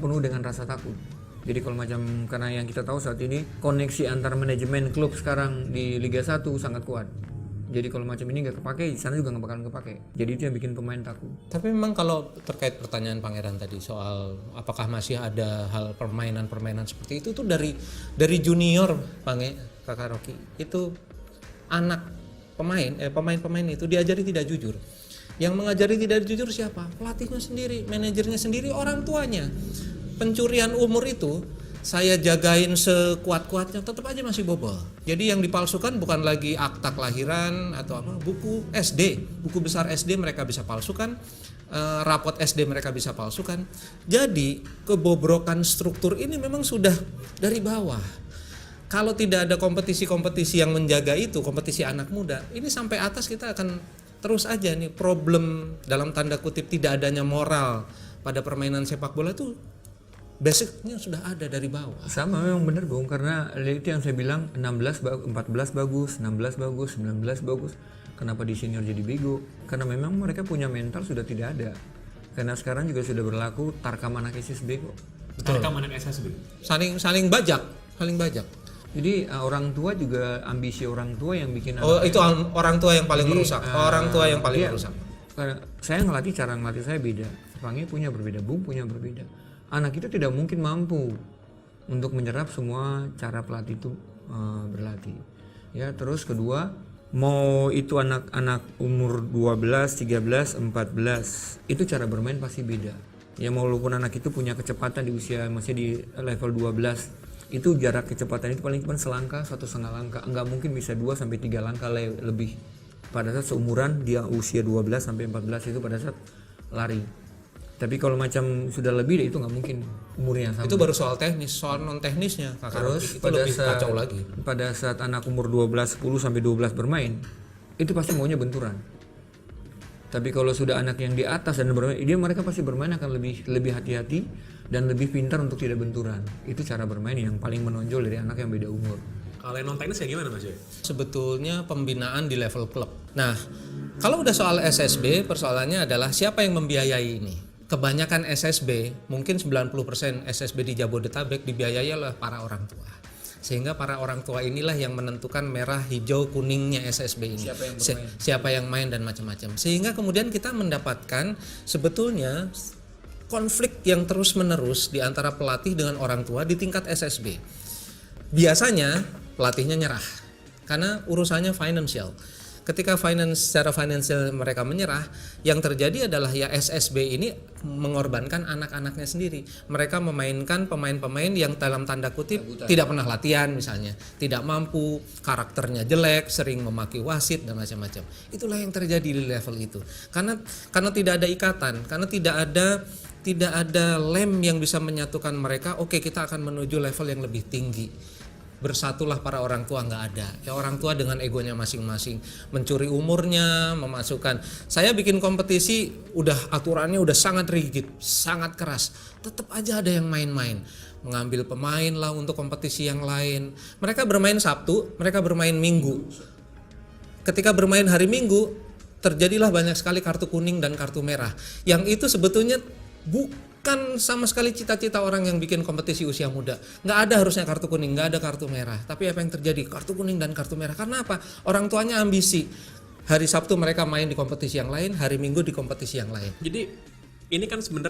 penuh dengan rasa takut. Jadi kalau macam, karena yang kita tahu saat ini koneksi antar manajemen klub sekarang di Liga 1 sangat kuat. Jadi kalau macam ini nggak kepake, di sana juga nggak bakalan kepake. Jadi itu yang bikin pemain takut. Tapi memang kalau terkait pertanyaan Pangeran tadi soal apakah masih ada hal permainan seperti itu tuh dari junior Kakak Rocky itu anak pemain itu diajari tidak jujur. Yang mengajari tidak jujur siapa? Pelatihnya sendiri, manajernya sendiri, orang tuanya. Pencurian umur itu saya jagain sekuat-kuatnya tetap aja masih bobol. Jadi yang dipalsukan bukan lagi akta kelahiran atau apa, buku SD, buku besar SD mereka bisa palsukan, rapot SD mereka bisa palsukan. Jadi kebobrokan struktur ini memang sudah dari bawah. Kalau tidak ada kompetisi-kompetisi yang menjaga itu, kompetisi anak muda, ini sampai atas kita akan terus aja nih problem dalam tanda kutip tidak adanya moral pada permainan sepak bola itu basicnya sudah ada dari bawah. Sama memang benar Bung, karena itu yang saya bilang 14 bagus, 16 bagus, 19 bagus. Kenapa di senior jadi bego? Karena memang mereka punya mental sudah tidak ada. Karena sekarang juga sudah berlaku tarkam anak SSB kok. Tarkam anak SSB. Saling bajak. Jadi orang tua juga, ambisi orang tua yang bikin itu orang tua yang paling merusak. Orang tua yang paling merusak. Saya ngelatih, cara ngelatih saya beda. Pange punya berbeda, Bung punya berbeda. Anak itu tidak mungkin mampu untuk menyerap semua cara pelatih itu berlatih. Ya, terus kedua, mau itu anak-anak umur 12, 13, 14, itu cara bermain pasti beda. Ya walaupun anak itu punya kecepatan di usia masih di level 12, itu jarak kecepatan itu paling cuma selangkah, 1,5 langkah. Enggak mungkin bisa 2 sampai 3 langkah lebih. Pada saat seumuran dia usia 12 sampai 14 itu pada saat lari. Tapi kalau macam sudah lebih itu nggak mungkin umurnya sama. Itu baru soal teknis, soal non teknisnya. Terus itu lebih kacau lagi. Pada saat anak umur 12, 10 sampai 12 bermain, itu pasti maunya benturan. Tapi kalau sudah anak yang di atas dan bermain, mereka pasti bermain akan lebih hati-hati dan lebih pintar untuk tidak benturan. Itu cara bermain yang paling menonjol dari anak yang beda umur. Kalau yang non teknis kayak gimana Mas Joy? Sebetulnya pembinaan di level klub. Nah, kalau udah soal SSB, persoalannya adalah siapa yang membiayai ini. Kebanyakan SSB, mungkin 90% SSB di Jabodetabek dibiayai oleh para orang tua. Sehingga para orang tua inilah yang menentukan merah, hijau, kuningnya SSB ini. Siapa yang main dan macam-macam. Sehingga kemudian kita mendapatkan sebetulnya konflik yang terus-menerus di antara pelatih dengan orang tua di tingkat SSB. Biasanya pelatihnya nyerah karena urusannya financial. Ketika secara finansial mereka menyerah, yang terjadi adalah ya SSB ini mengorbankan anak-anaknya sendiri. Mereka memainkan pemain-pemain yang dalam tanda kutip tidak pernah latihan misalnya, tidak mampu, karakternya jelek, sering memaki wasit dan macam-macam. Itulah yang terjadi di level itu. Karena tidak ada ikatan, karena tidak ada lem yang bisa menyatukan mereka. Oke, kita akan menuju level yang lebih tinggi. Bersatulah para orang tua, nggak ada. Ya orang tua dengan egonya masing-masing, mencuri umurnya, memasukkan. Saya bikin kompetisi, aturannya udah sangat rigid, sangat keras. Tetap aja ada yang main-main, mengambil pemain lah untuk kompetisi yang lain. Mereka bermain Sabtu, mereka bermain Minggu. Ketika bermain hari Minggu, terjadilah banyak sekali kartu kuning dan kartu merah. Yang itu sebetulnya bukan sama sekali cita-cita orang yang bikin kompetisi usia muda. Nggak ada harusnya kartu kuning, nggak ada kartu merah. Tapi apa yang terjadi? Kartu kuning dan kartu merah. Karena apa? Orang tuanya ambisi. Hari Sabtu mereka main di kompetisi yang lain, hari Minggu di kompetisi yang lain. Jadi ini kan sebenarnya